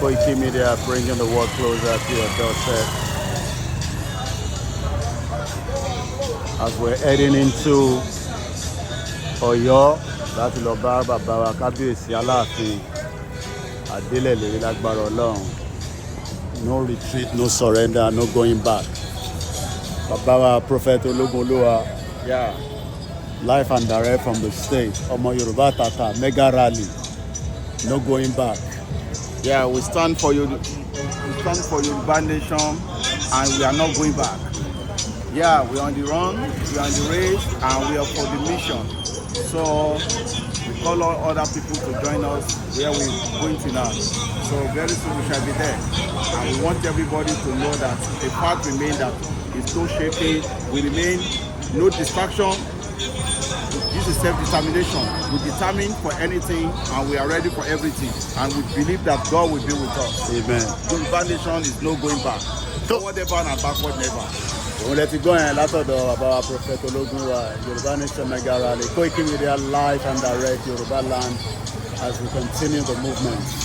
Koikimedia, bringing the world closer to your doorstep. As we're heading into Ọ̀yọ́ láti lọ bá bàbá wa kábíyèsí Aláàfin Adélẹ̀lẹ̀ lágbára Ọlọ́run. No retreat, no surrender, no going back. Bàbá wa Prophet Ológunolúwa, yeah, live and direct from the state. Ọmọ Yorùbá Tata, mega rally, no going back. Yeah, we stand for you. We stand for Yoruba nation, and we are not going back. Yeah, we're on the run, we're on the race, and we are for the mission. So we call all other people to join us where we're going to now. So very soon we shall be there. And we want everybody to know that the fact remains that it's no shaking. We remain no distraction. This is self-determination. We're determined for anything and we are ready for everything. And we believe that God will be with us. Amen. Yoruba nation is no going back. Forward ever and backward never. Òun lẹ ti gbọ́ yẹn látọ̀dọ̀ bàbá wa Prophet Ológunwa, Yorùbá Nation Mega Rally, Koikimedia live and direct Yorùbá land as we continue the movement.